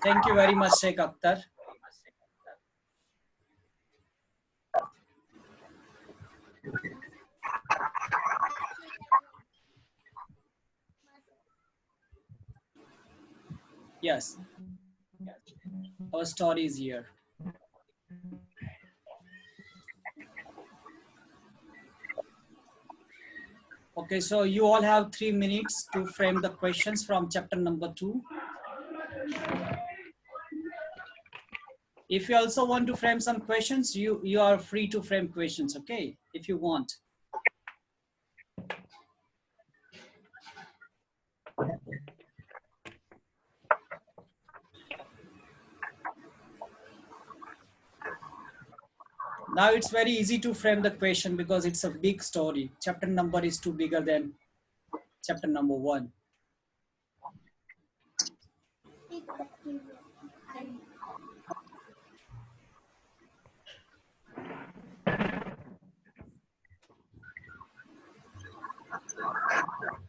Thank you very much, Sheikh Akhtar. Yes, our story is here. Okay, so you all have 3 minutes to frame the questions from chapter number 2. If you also want to frame some questions, you are free to frame questions, okay, if you want. Now it's very easy to frame the question because it's a big story. Chapter number is too bigger than chapter number 1.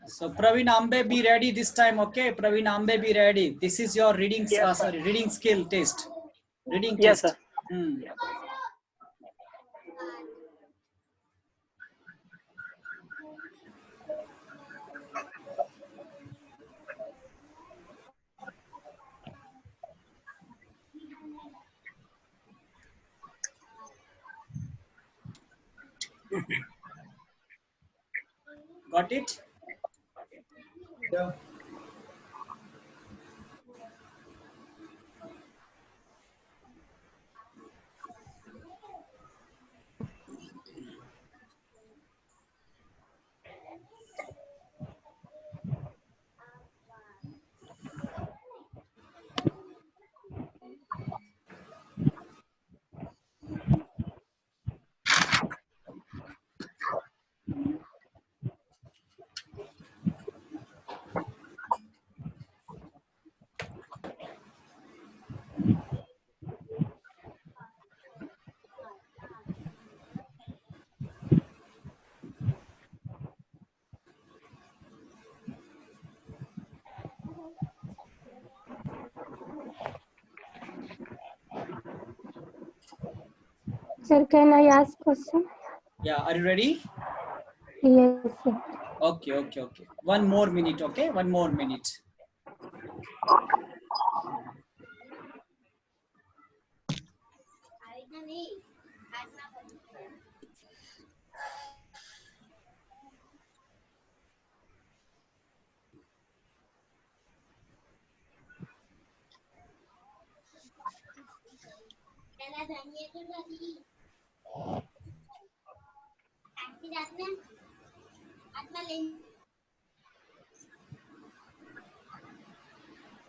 So Praveen Ambe, be ready this time, okay? Praveen Ambe, be ready. This is your reading, Yes, reading skill test. Reading yes, test. sir. Got it? Yeah. Sir, can I ask question? Yeah, are you ready? Yes, sir. Okay. 1 more minute, okay? 1 more minute.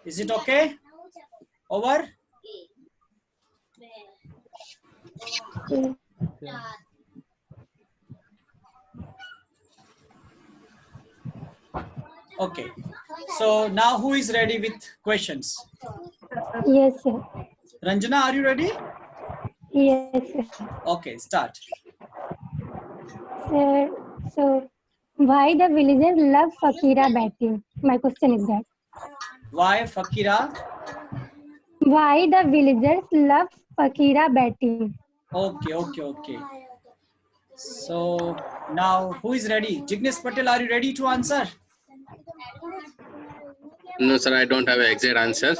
Is it okay? Over? Yeah. Okay. So now who is ready with questions? Yes, sir. Ranjana, are you ready? Yes, sir. Okay, start. Sir, so why the villagers love Fakira batting? My question is that. Why Fakira? Why the villagers love Fakira batting? Okay. So now who is ready? Jignesh Patel, are you ready to answer? No, sir, I don't have an exact answer.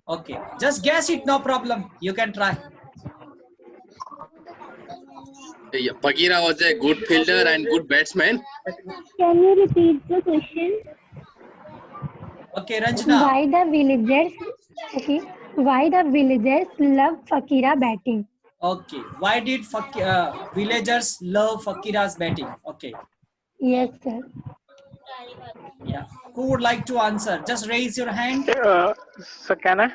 Okay, just guess it, no problem. You can try. Bagheera was a good fielder and good batsman. Can you repeat the question? Okay, Ranjana. Why the villagers? Okay. Why the villagers love Fakira batting? Okay, why did villagers love Fakira's batting? Okay, Yes, sir. yeah. Who would like to answer? Just raise your hand. So can I?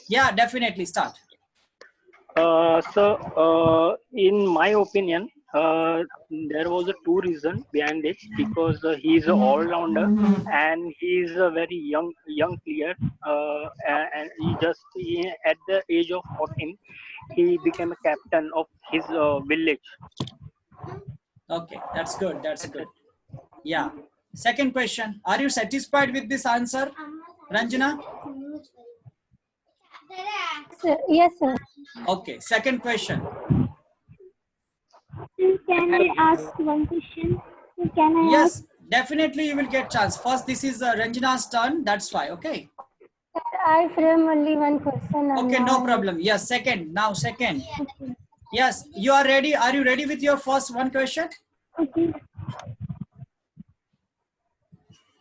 Yeah, definitely start. In my opinion, there was a two reason behind it because he's an all-rounder and he's a very young player. And at the age of 14, he became a captain of his village. Okay, that's good. That's good. Yeah. Second question. Are you satisfied with this answer, Ranjana? sir. Yes, sir. Okay, second question. Can I ask one question? Can I ask? Yes, definitely you will get chance. First, this is Ranjana's turn. That's why. Okay. Sir, I frame only one question. And Okay, no now problem. Yes, second. Now, second. Yes, you are ready. Are you ready with your first one question? Okay.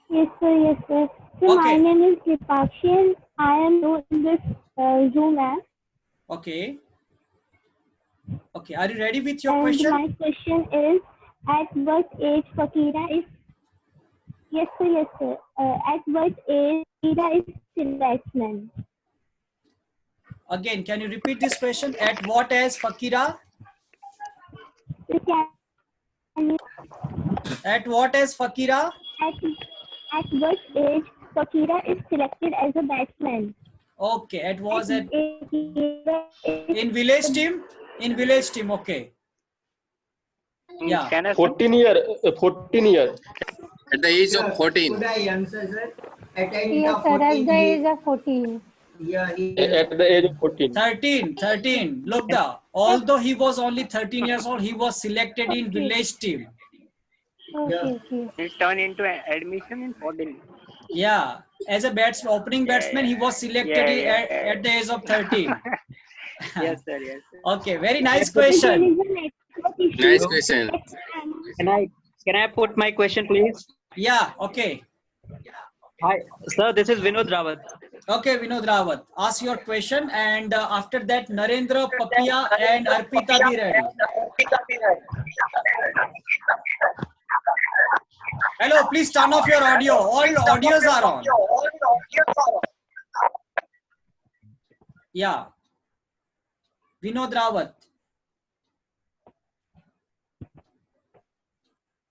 Yes, sir. Yes, sir. So my Okay. name is Dipakshi and I am new in this Zoom app. Okay. Okay. Are you ready with your And question? my question is, at what age Fakira is? Yes, sir. Yes, sir. At what age Fakira is still batsman? Again, can you repeat this question? At what age Fakira? So can you, At what age Fakira? at what age Fakira is selected as a batsman? Okay. It was at Fakira is in village team. In village team. Okay. Yeah. Can I 14 year, 14 year. At the age Sir, of 14. could I answer, sir? At age yes, of sir. At 14, the he, age of 14. yeah, he, At the age of 14. 13. Look, although he was only 13 years old, he was selected in Okay. village team. Okay. Okay. it turn into admission in 14? Yeah. As a opening batsman, he was selected at the age of 13. Yes, sir. Yes, sir. Okay. Very nice there question. is a network issue. Nice question. Can I put my question, please? Yeah. Okay. Hi, sir. This is Vinod Rawat. Okay, Vinod Rawat. Ask your question, and after that, Narendra, Papiya, and Arpita be ready. Hello, please turn off your audio. All audios are on. Yeah. Vinod Rawat.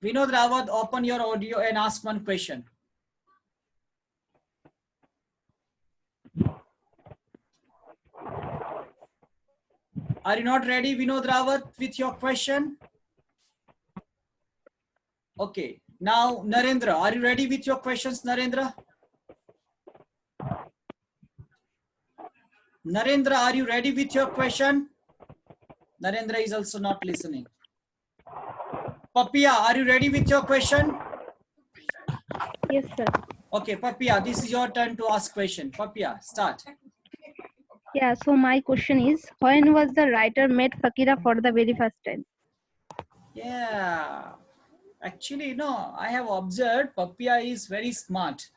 Vinod Rawat, open your audio and ask one question. Are you not ready, Vinod Rawat, with your question? Okay. Now, Narendra, are you ready with your questions, Narendra? Narendra, are you ready with your question? Narendra is also not listening. Papiya, are you ready with your question? Yes, sir. Okay, Papiya, this is your turn to ask question. Papiya, start. Yeah, so my question is, when was the writer met Fakira for the very first time? Yeah. Actually, no, I have observed Papiya is very smart.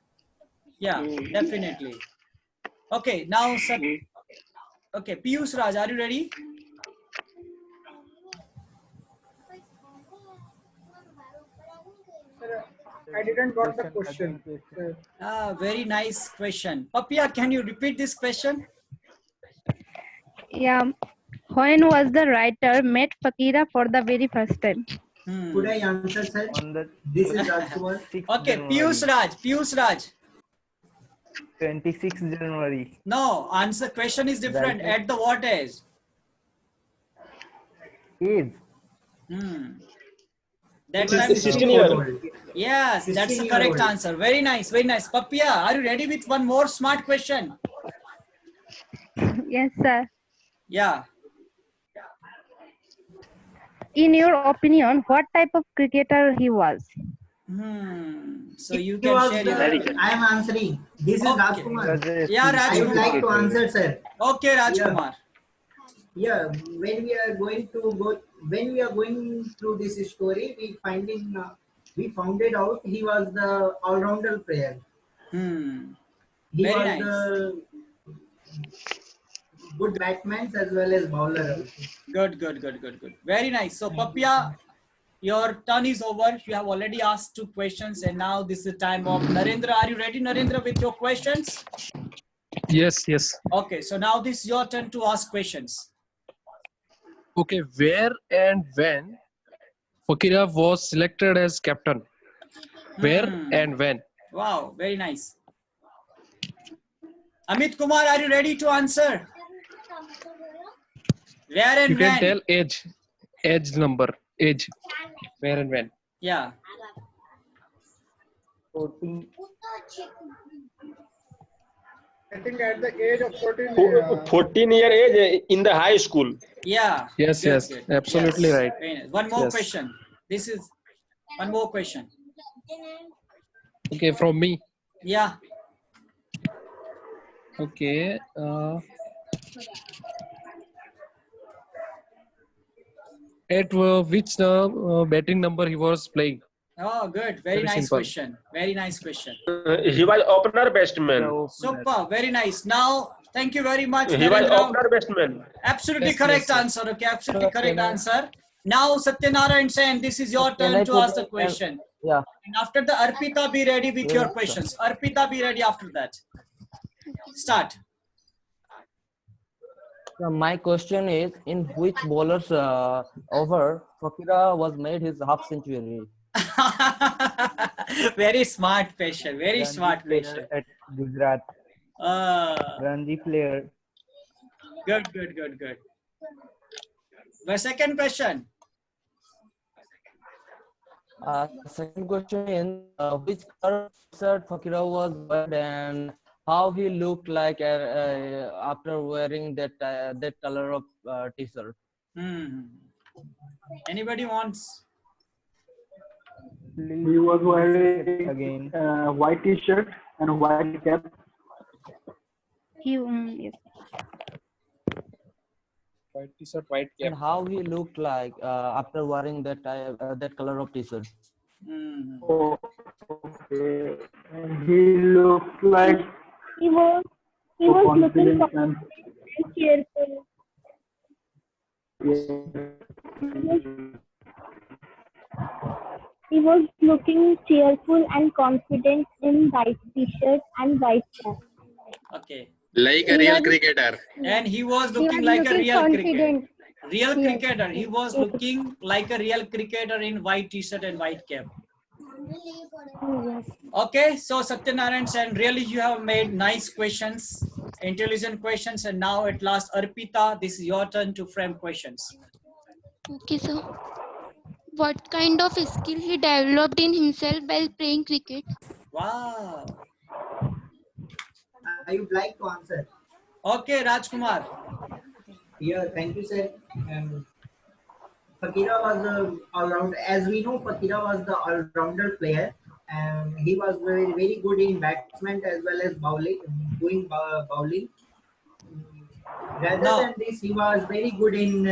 Yeah, definitely. Okay, now, okay, Piyush Raj, are you ready? I didn't got the question. Very nice question. Papiya, can you repeat this question? Yeah, when was the writer met Fakira for the very first time? Could I answer, sir? This is Rajkumar. Okay, Piyush Raj. 26 January. No, answer question is different. Right. At the what age? Age. That He was time. 16 years. old. Yes, that's the 16 correct year old. answer. Very nice, very nice. Papiya, are you ready with one more smart question? Yes, sir. Yeah. In your opinion, what type of cricketer he was? So you He can was share the, your. I am answering. This is Okay. Rajkumar. Yeah, I would like to Rajkumar. answer, sir. Okay, Rajkumar. Yeah, when we are going through this story, we found it out he was the all-rounder player. He Very was nice. the good batsman as well as bowler also. Good. Very nice. So, Papiya, your turn is over. You have already asked 2 questions, and now this is the time of Narendra. Are you ready, Narendra, with your questions? Yes. Okay, so now this is your turn to ask questions. Okay, where and when Fakira was selected as captain? Where and when? Wow, very nice. Amit Kumar, are you ready to answer? Where and You can when? tell age number, age, where and when. Yeah. 14. I think at the age of 14. 14-year age in the high school. Yeah. Yes, good, yes, good. absolutely Yes. right. Very nice. One more Yes. question. This is one more question. Okay, from me. Yeah. Okay. At which batting number he was playing? Oh, good. Very Very nice simple. question. Very nice question. He was opener batsman. Super. Very nice. Now, thank you very much, He was Narendra. opener batsman. Absolutely Yes, correct yes, answer. Okay, absolutely correct answer. Now, Satyanarayan Sen, this is your turn to ask the question. Yeah. And after the Arpita, be ready with your questions. Arpita, be ready after that. Start. So my question is, in which bowler's over Fakira was made his half century? Very smart patient. Very smart patient. At Gujarat. Ranji player. Good, good, good, good. The second question. Second question is, which color shirt Fakira was wearing and how he looked like after wearing that color of t-shirt? Anybody wants? He was wearing again white t-shirt and a white cap. Yes. White t-shirt, white cap. And how he looked like after wearing that color of t-shirt? Oh, okay. And he looked like He was looking confident and cheerful. He was looking cheerful and confident in white t-shirt and white cap. Okay. Like a real cricketer. And he was looking was like a looking real confident. Real Yes. cricketer. He was looking like a real cricketer in white t-shirt and white cap. Yes. Okay, so Satyanarayan Sen, really you have made nice questions, intelligent questions, and now at last, Arpita, this is your turn to frame questions. Okay, so what kind of skill he developed in himself while playing cricket? Wow. I would like to answer. Okay, Rajkumar. Yeah, thank you, sir. Fakira was all-round. As we know, Fakira was the all-rounder player, and he was very, very good in batsman as well as bowling, doing bowling. Rather than this, he was very good in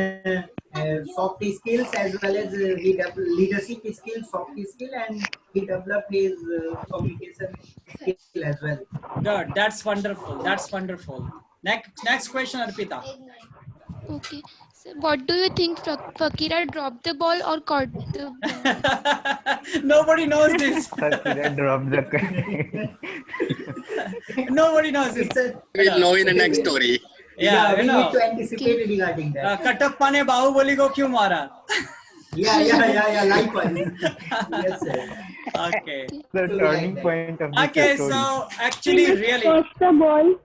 soft skills as well as he developed leadership skills, soft skill, and he developed his communication skill as well. Good, that's wonderful. That's wonderful. Next question, Arpita. Okay, so what do you think Fakira dropped the ball or caught the ball? Nobody knows this. Fakira dropped the Nobody knows this. We'll know in the next story. Yeah, we you know. need to anticipate regarding that. Katappa ने बाहुबली को क्यों मारा? Yeah, likewise. Yes, sir. Okay. The turning point of the Okay, story. so actually, He must really. catch the ball.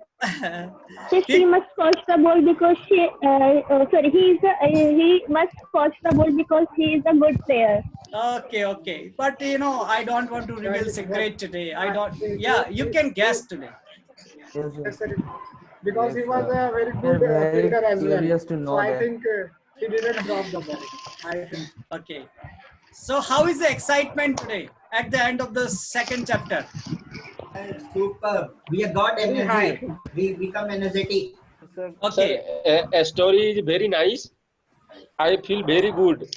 So she must catch the ball because he must catch the ball because he is a good player. Okay. But you know, I don't want to reveal secret today. I don't. Yeah, you can guess today. Because he was a very good fielder as well. So I think he didn't drop the ball. I think. Okay. So how is the excitement today at the end of the second chapter? Superb. We have got energy. We become energetic. Okay. Sir, a story is very nice. I feel very good.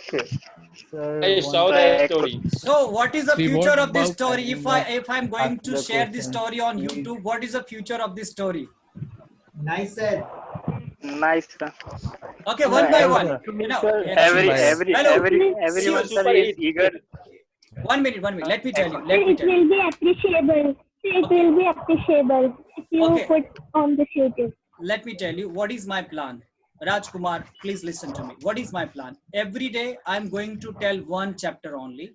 I saw the story. So what is the See, future what of this about- story? If I'm going to share this story on YouTube, what is the future of this story? Nice, sir. Nice. Okay, one by one. You know, Everyone sir is eager. One minute. Let me tell you. It will be appreciable. It will be appreciable if you Okay. put on the YouTube. Let me tell you what is my plan. Rajkumar, please listen to me. What is my plan? Every day I'm going to tell one chapter only,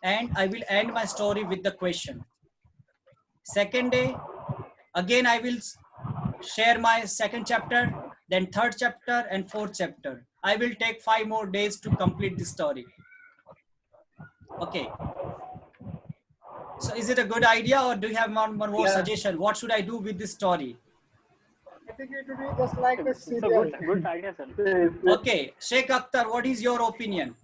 and I will end my story with the question. Second day, again I will share my second chapter, then third chapter and fourth chapter. I will take 5 more days to complete the story. Okay. So is it a good idea, or do you have one more Yeah. suggestion? What should I do with this story? I think it would be just like the So serial. good idea, sir. Okay, Sheikh Akhtar, what is your opinion?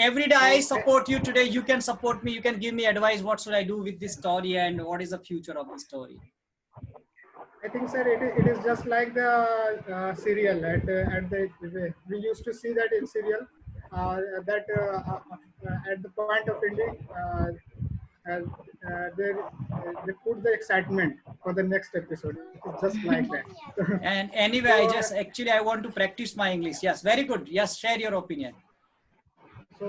Every day I support you. Today you can support me. You can give me advice. What should I do with this story, and what is the future of the story? I think, sir, it is just like the serial. We used to see that in serial. At the point of ending, they put the excitement for the next episode. It's just like that. And anyway, I want to practice my English. Yes, very good. Yes, share your opinion. So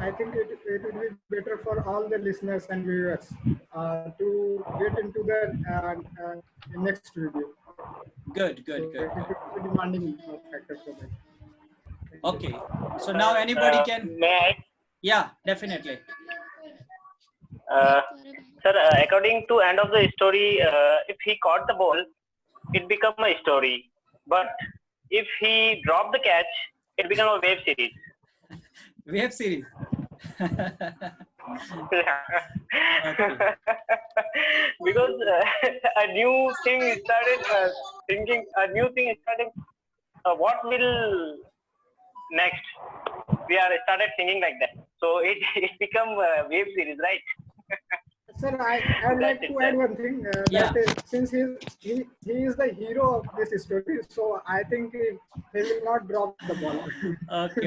I think it would be better for all the listeners and viewers to get into the next review. Good. So it is a demanding factor for them. Okay. So now anybody can. May I? Yeah, definitely. Sir, according to end of the story, if he caught the ball, it become a story. But if he dropped the catch, it become a web series. Web series. Because a new thing started thinking. A new thing started. What will next? We are started thinking like that. So it become a web series, right? Sir, I'd like to add one thing. Since he is the hero of this story, so I think he will not drop the ball.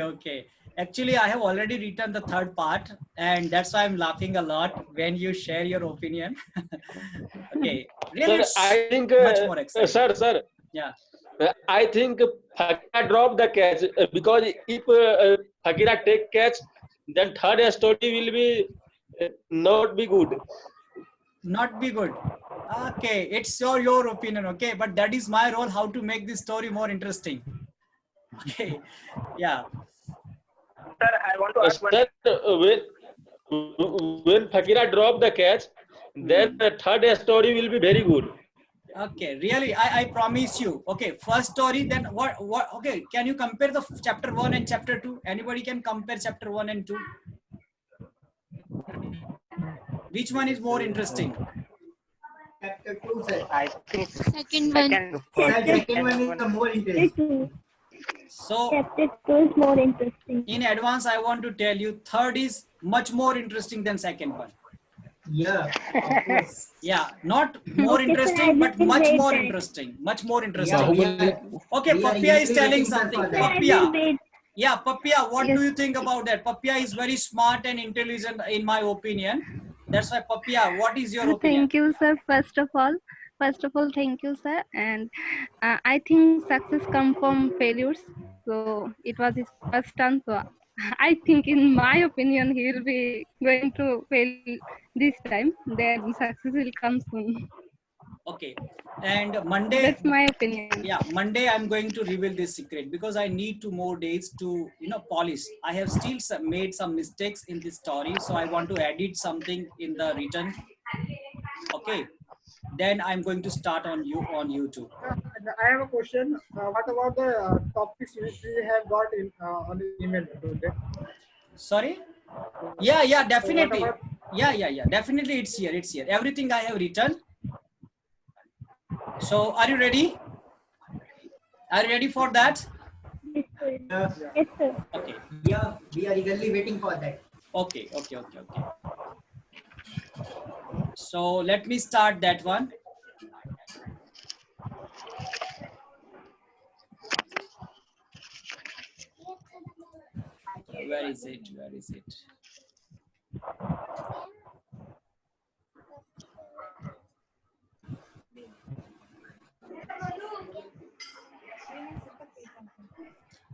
Okay. Actually, I have already written the third part, and that's why I'm laughing a lot when you share your opinion. Okay. Really, Sir, I think, much more exciting. sir. Yeah. I think Fakira dropped the catch because if Fakira take catch, then third story will be not be good. Not be good. Okay, it's your opinion. Okay, but that is my role. How to make this story more interesting. Okay. Yeah. Sir, I want to ask one. When Fakira drop the catch, then the third story will be very good. Okay, really, I promise you. Okay, first story, then what? Okay, can you compare the chapter 1 and chapter 2? Anybody can compare chapter 1 and 2? Which one is more interesting? Chapter 2, sir. I think Second one. Second one is the more interesting. So, Chapter 2 is more interesting. in advance, I want to tell you, third is much more interesting than second one. Yeah, of course. Yeah, not more Okay, sir, interesting, I but will much wait more then. interesting. Much more Yeah, interesting. Okay, we are Papia is eagerly telling waiting, sir, something. for that. I will Papia. wait. Yeah, Papia, what Yes. do you think about that? Papia is very smart and intelligent, in my opinion. That's why, Papia, what is your opinion? Thank you, sir. First of all, thank you, sir. And I think success comes from failures. So it was his first time. So I think, in my opinion, he will be going to fail this time. Then success will come soon. Okay. And Monday, That's my opinion. yeah, Monday I'm going to reveal this secret because I need 2 more days to, polish. I have still made some mistakes in this story. So I want to edit something in the written. Okay. Then I'm going to start on YouTube. I have a question. What about the topics which we have got on the email today? Sorry? Yeah, definitely. So what Yeah. Definitely it's here. Everything I have written. So are you ready? Are you ready for that? Yes, sir. Yeah, Yes, sir. Okay. yeah, we are eagerly waiting for that. Okay. So let me start that one. Where is it?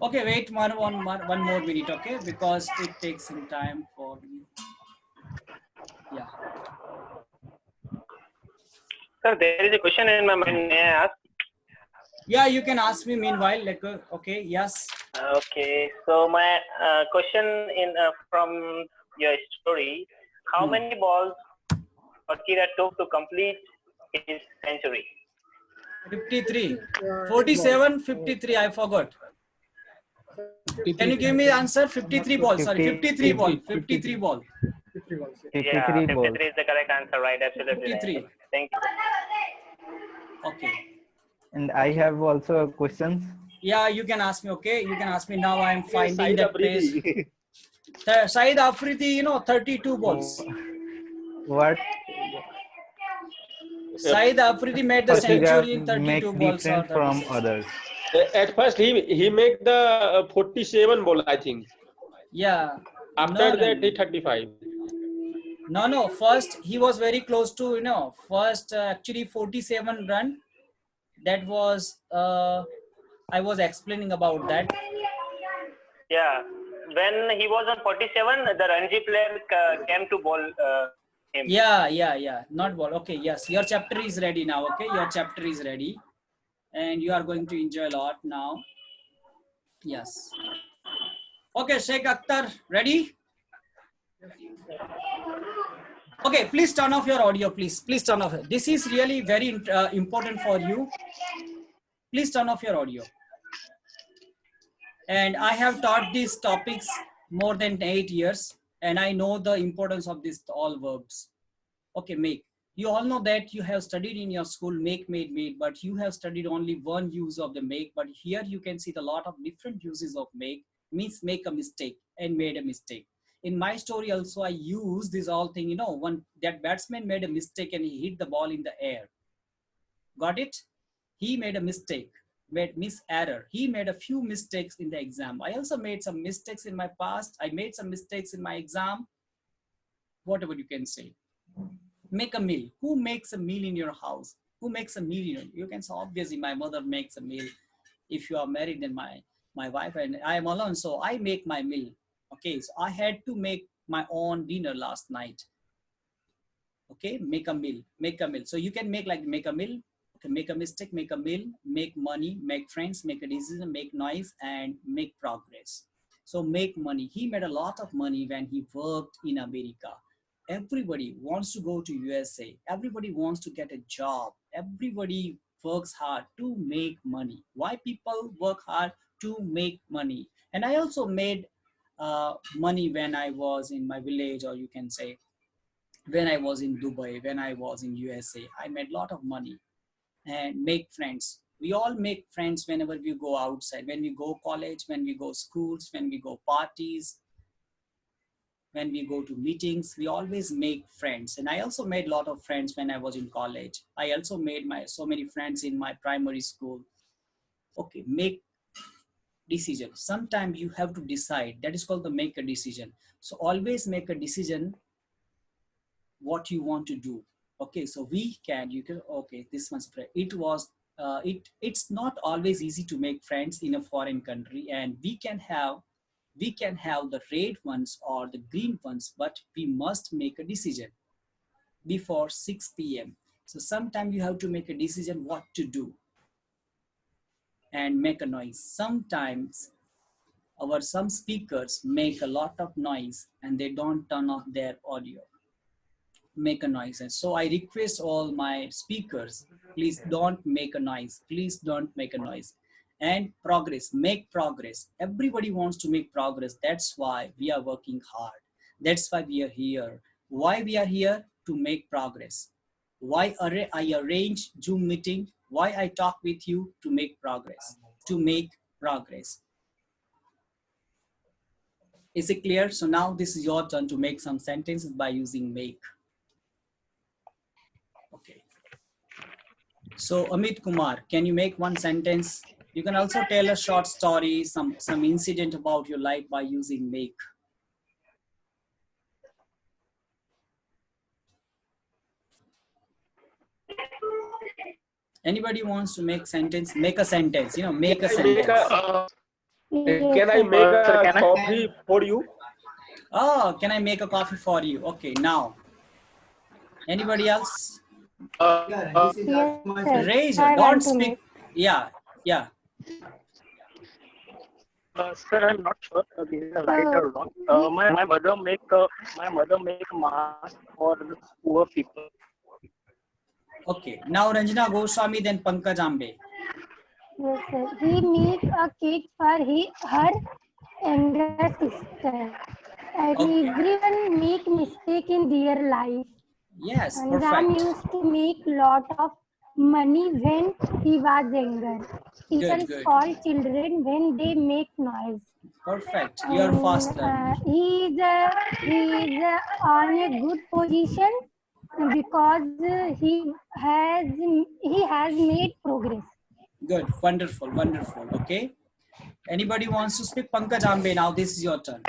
Okay, wait one more minute, okay? Because it takes some time for me. Yeah. Sir, there is a question in my mind. May I ask? Yeah, you can ask me meanwhile. Okay, yes. Okay. So my question from your story: how many balls Fakira took to complete his century? 53. 47, 53. I forgot. Can you give me the answer? 53 ball. Sorry, 53 ball. 53 ball. 53 balls. Yeah, 53 balls. 53 is the correct answer, right? Absolutely. 53. Right. Thank you. Okay. And I have also questions. Yeah, you can ask me. Okay, you can ask me now. I'm finding Saeed that page. Afridi. Saeed Afridi, you know, 32 balls. What? Saeed Afridi made the century in 32 makes balls or different from 36. others. At first, he make the 47 ball, I think. Yeah. After No, that, he 35. No. First, he was very close to, you know, first actually 47 run. That was, I was explaining about that. Yeah. When he was on 47, the Ranji player came to bowl him. Yeah. Not ball. Okay, yes. Your chapter is ready now. Okay, your chapter is ready. And you are going to enjoy a lot now. Yes. Okay, Sheikh Akhtar, ready? Okay, please turn off your audio, please. Please turn off. This is really very important for you. Please turn off your audio. And I have taught these topics more than 8 years, and I know the importance of these all verbs. Okay, make. You all know that you have studied in your school make, made, made, but you have studied only one use of the make. But here you can see the lot of different uses of make. Means make a mistake and made a mistake. In my story also, I use this all thing, you know, when that batsman made a mistake and he hit the ball in the air. Got it? He made a mistake, made error. He made a few mistakes in the exam. I also made some mistakes in my past. I made some mistakes in my exam. Whatever you can say. Make a meal. Who makes a meal in your house? Who makes a meal? You can say, obviously, my mother makes a meal. If you are married, then my wife and I am alone, so I make my meal. Okay, so I had to make my own dinner last night. Okay, make a meal. So you can make like make a meal. Okay, make a mistake, make a meal, make money, make friends, make a decision, make noise, and make progress. So make money. He made a lot of money when he worked in America. Everybody wants to go to USA. Everybody wants to get a job. Everybody works hard to make money. Why people work hard? To make money. And I also made money when I was in my village, or you can say when I was in Dubai, when I was in USA. I made a lot of money. And make friends. We all make friends whenever we go outside, when we go college, when we go schools, when we go parties, when we go to meetings, we always make friends. And I also made a lot of friends when I was in college. I also made so many friends in my primary school. Okay, make decision. Sometimes you have to decide. That is called the make a decision. So always make a decision what you want to do. Okay, so okay, this one's it was it's not always easy to make friends in a foreign country, and we can have the red ones or the green ones, but we must make a decision before 6 p.m. So sometimes you have to make a decision what to do and make a noise. Sometimes some speakers make a lot of noise and they don't turn off their audio. Make a noise. And so I request all my speakers, please don't make a noise. Please don't make a noise. And progress, make progress. Everybody wants to make progress. That's why we are working hard. That's why we are here. Why we are here? To make progress. Why I arrange Zoom meeting? Why I talk with you? To make progress. To make progress. Is it clear? So now this is your turn to make some sentences by using make. Okay. So Amit Kumar, can you make one sentence? You can also tell a short story, some incident about your life by using make. Anybody wants to make sentence? Make a sentence. You know, make a sentence. Can I make a coffee for you? Oh, can I make a coffee for you? Okay, now. Anybody else? Raise. Don't speak. Yeah. Sir, I'm not sure this is right or wrong. My mother make mask for the poor people. Okay. Now Ranjana Goswami, then Pankaj Ambe. Yes, sir. He made a cake for her younger sister, Everyone make mistake in their life. Yes, And Ram perfect. used to make lot of money when he was younger. People Good, good. call children when they make noise. Perfect. You are fast And learner. he is on a good position because he has made progress. Good. Wonderful. Wonderful. Okay. Anybody wants to speak? Pankaj Ambe, now this is your turn.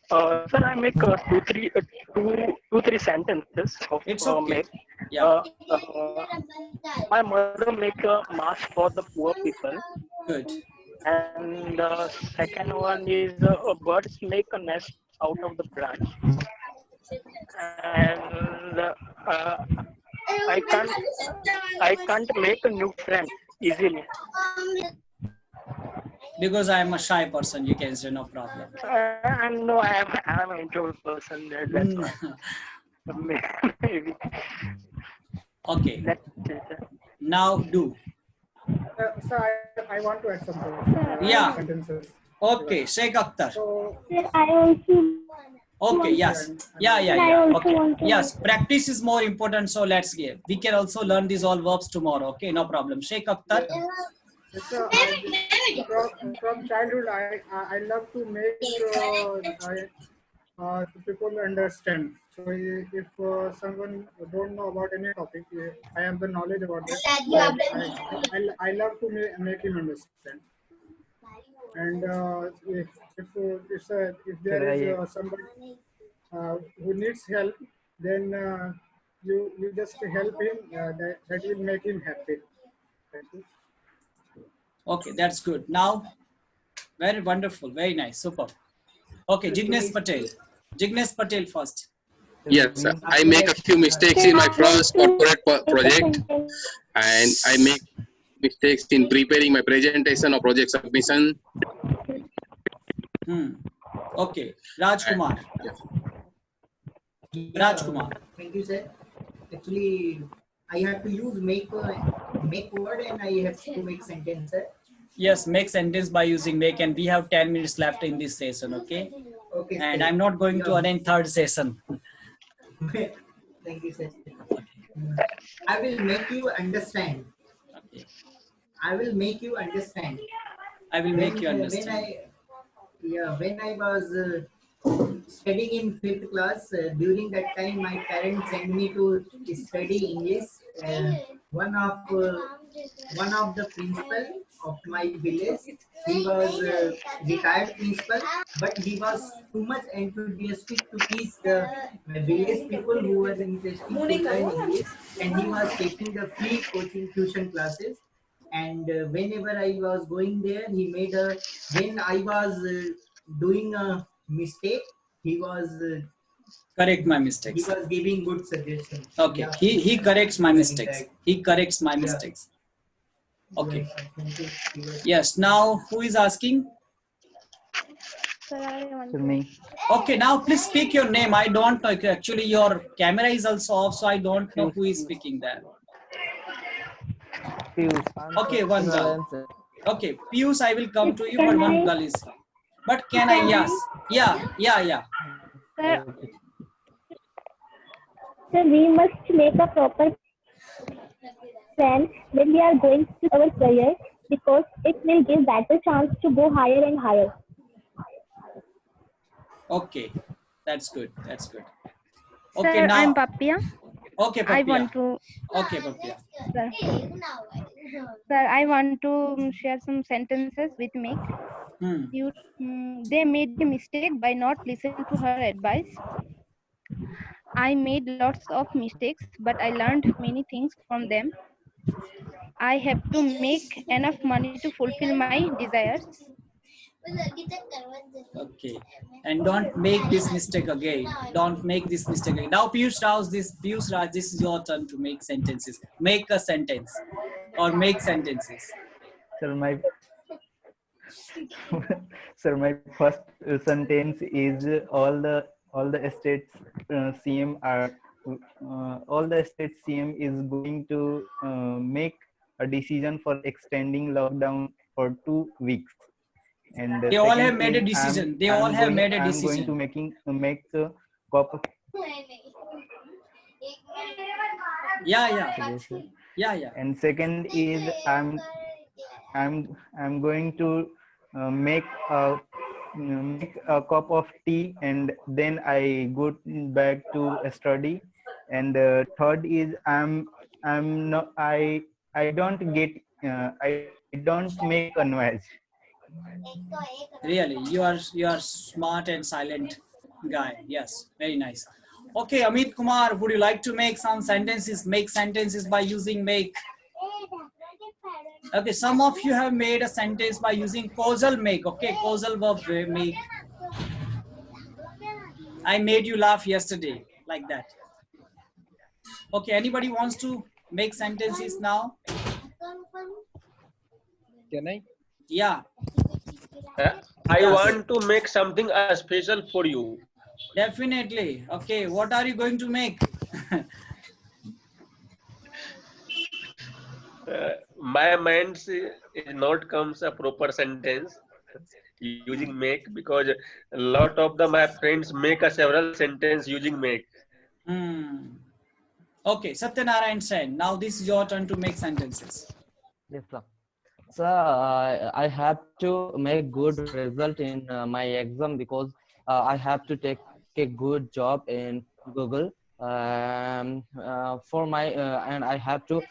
Sir, I make two, three sentences of It's okay. make. Yeah. My mother make a mask for the poor people. Good. And second one is birds make a nest out of the branch. And I can't make a new friend easily. Because I am a shy person, you can say no problem. No, I'm an introvert person. That's why. Maybe. Okay. Now do. Sir, I want to add something. Yeah. Sentences. Okay, Sheikh Akhtar. So, Sir, I also. Okay, yes. Yeah. Okay. Yes, practice is more important, so let's give. We can also learn these all verbs tomorrow. Okay, no problem. Sheikh Akhtar. yes, sir, from childhood, I love to make people understand. So if someone don't know about any topic, I have the knowledge about it. I love to make him understand. And if there is somebody who needs help, then you just help him. That will make him happy. Thank you. Okay, that's good. Now, very wonderful, very nice, super. Okay, Jignesh Patel. Jignesh Patel first. Yes, sir. I make a few mistakes in my first corporate project, and I make mistakes in preparing my presentation or project submission. Okay, Rajkumar. Rajkumar. Thank you, sir. Actually, I have to use make word and I have to make sentence, sir. Yes, make sentence by using make, and we have 10 minutes left in this session, okay? Okay. And sir. I'm not going to arrange third session. Thank you, sir. I will make you understand. Okay. I will make you understand. I will make you understand. When I was studying in 5th class, during that time my parents sent me to study English. One of the principal of my village, he was retired principal, but he was too much enthusiastic to teach the village people who were interested to learn English, and he was taking the free coaching tuition classes. And whenever I was going there, he made when I was doing a mistake, he was correct my mistakes. He was giving good suggestions. Okay, yeah. he corrects my mistakes. He corrects my mistakes. Okay. Yes, now who is asking? Me. Okay, now please speak your name. I don't know. Actually, your camera is also off, so I don't know who is speaking there. Okay, one girl. Okay, Pius, I will come to you, but one girl is. But can I? Yes. Yeah. So we must make a proper plan when we are going to our career, because it will give better chance to go higher and higher. Okay, that's good. Okay, Sir, now. I'm Papia. Okay, Papia. I want to. Okay, Papia. Sir, I want to share some sentences with Meg. They made a mistake by not listening to her advice. I made lots of mistakes, but I learned many things from them. I have to make enough money to fulfill my desires. Okay, and don't make this mistake again. Don't make this mistake again. Now, Piyush Raj, this is your turn to make sentences. Make a sentence or make sentences. Sir, my first sentence is all the states CM are all the state CM is going to make a decision for extending lockdown for 2 weeks, And They all have second made a is decision. They all have made a I'm going decision. to make a cup of Yeah. And second is I'm going to make a cup of tea, and then I go back to study. And third is I don't get I don't make a noise. Really, you are smart and silent guy. Yes, very nice. Okay, Amit Kumar, would you like to make some sentences? Make sentences by using make. Okay, some of you have made a sentence by using causal make. Okay, causal verb make. I made you laugh yesterday, like that. Okay, anybody wants to make sentences now? Can I? Yeah. I want to make something special for you. Definitely. Okay, what are you going to make? My mind is not comes a proper sentence using make, because a lot of my friends make a several sentence using make. Okay, Satyanarayan Sen, now this is your turn to make sentences. Yes, sir. So I have to make good result in my exam, because I have to take a good job in Google. For my and I have to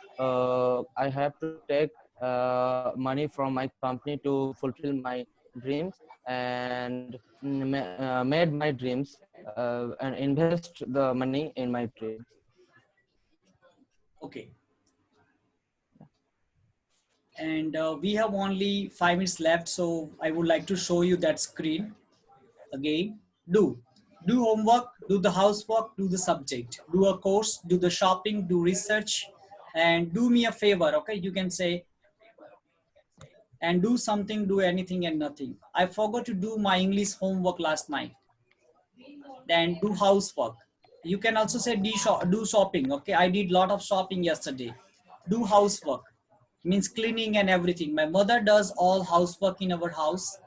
take money from my company to fulfill my dreams, and made my dreams and invest the money in my dreams. Okay. And we have only 5 minutes left, so I would like to show you that screen again. Do homework, do the housework, do the subject, do a course, do the shopping, do research, and do me a favor. Okay, you can say, and do something, do anything and nothing. I forgot to do my English homework last night. Then do housework. You can also say do shopping. Okay, I did lot of shopping yesterday. Do housework means cleaning and everything. My mother does all housework in our house.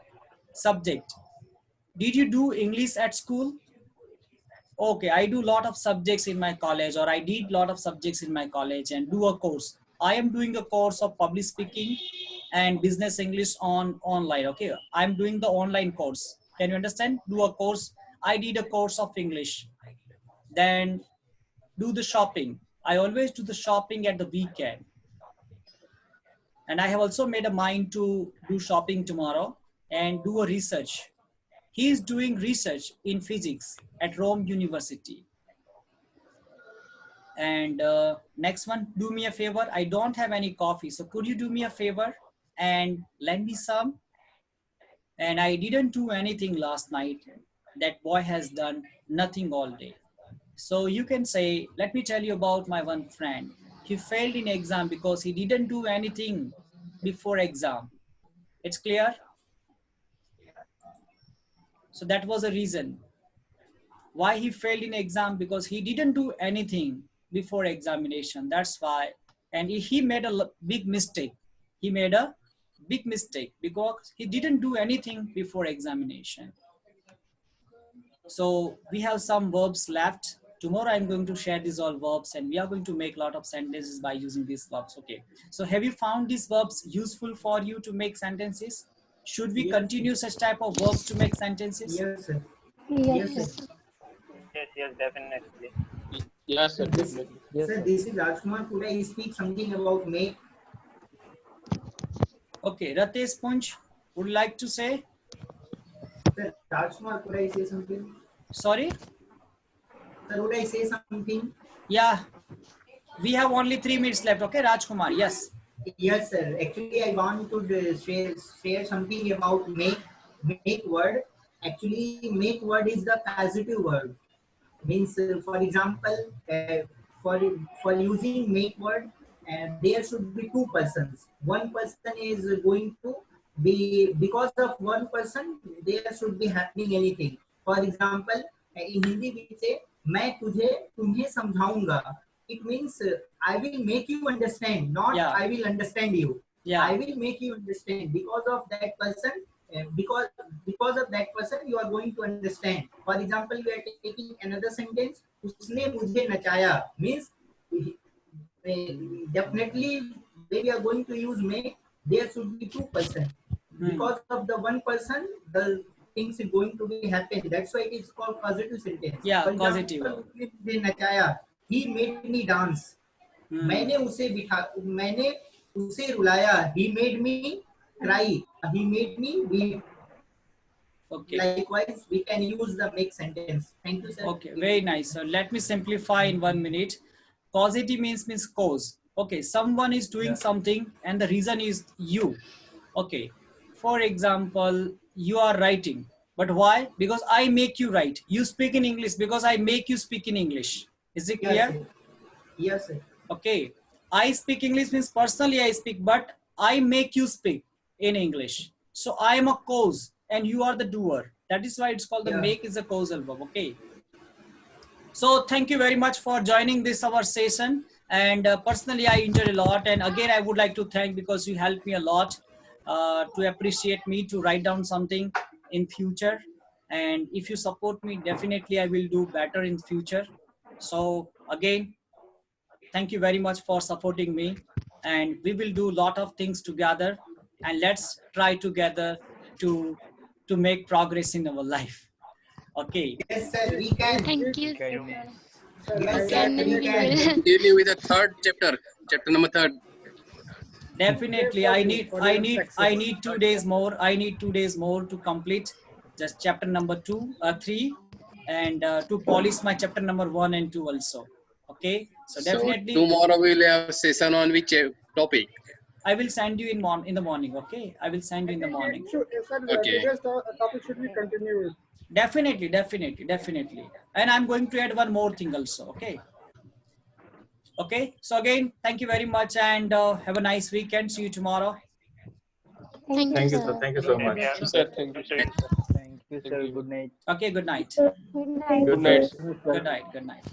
Subject. Did you do English at school? Okay, I do lot of subjects in my college, or I did lot of subjects in my college. And do a course. I am doing a course of public speaking and business English online. Okay, I'm doing the online course. Can you understand? Do a course. I did a course of English. Then do the shopping. I always do the shopping at the weekend. And I have also made a mind to do shopping tomorrow and do a research. He is doing research in physics at Rome University. And next one, do me a favor. I don't have any coffee, so could you do me a favor and lend me some? And I didn't do anything last night. That boy has done nothing all day. So you can say, let me tell you about my one friend. He failed in exam because he didn't do anything before exam. It's clear? So that was a reason why he failed in exam, because he didn't do anything before examination. That's why. And he made a big mistake. He made a big mistake because he didn't do anything before examination. So we have some verbs left. Tomorrow I'm going to share these all verbs, and we are going to make a lot of sentences by using these verbs. Okay. So have you found these verbs useful for you to make sentences? Should we continue such type of verbs to make sentences? Yes, sir. Yes, sir. Yes, definitely. Yes, sir. Sir, this is Rajkumar. Could I speak something about make? Okay, Ratesh Punch, would you like to say? Sir, Rajkumar, could I say something? Sorry? Sir, would I say something? Yeah. We have only 3 minutes left. Okay, Rajkumar, yes. Yes, sir. Actually, I want to share something about make word. Actually, make word is the positive word. Means, for example, for using make word, there should be two persons. One person is going to be, because of one person, there should be happening anything. For example, in Hindi we say, मैं तुम्हें समझाऊंगा. It means I will make you understand, not I will understand you. I will make you understand. Because of that person, because of that person you are going to understand. For example, we are taking another sentence, उसने मुझे नचाया, means definitely when we are going to use make, there should be two persons. Because of the one person, the things is going to be happen. That's why it is called causative sentence. Yeah, For example, causative. उसने मुझे नचाया, he made me dance. मैंने उसे रुलाया, he made me cry, he made me weep. Okay. Likewise, we can use the make sentence. Thank you, sir. Okay, very nice. So let me simplify in 1 minute. Causative means cause. Okay, someone is doing something and the reason is you. Okay, for example, you are writing, but why? Because I make you write. You speak in English because I make you speak in English. Is it clear? Yes, sir. Okay, I speak English means personally I speak, but I make you speak in English. So I am a cause and you are the doer. That is why it's called the make is a causal verb. Okay. So thank you very much for joining this our session. And personally, I enjoyed a lot. And again, I would like to thank because you helped me a lot to appreciate me to write down something in future. And if you support me, definitely I will do better in future. So again, thank you very much for supporting me. And we will do a lot of things together. And let's try together to make progress in our life. Okay. Yes, sir. We can. Thank you. Yes, sir. We can. Continue with the third chapter, chapter number 3. Definitely, I need 2 days more. I need 2 days more to complete just chapter number 3, and to polish my chapter number 1 and 2 also. Okay, so definitely. So tomorrow we'll have session on which topic? I will send you in the morning. Okay, I will send you in the morning. Okay. Today's topic should be continued. Definitely. And I'm going to add one more thing also. Okay. So again, thank you very much and have a nice weekend. See you tomorrow. Thank you, sir. Thank you so much. Thank you, sir. Thank you, sir. Thank you, sir. Good night. Okay, good night. Good night. Good night. Good night.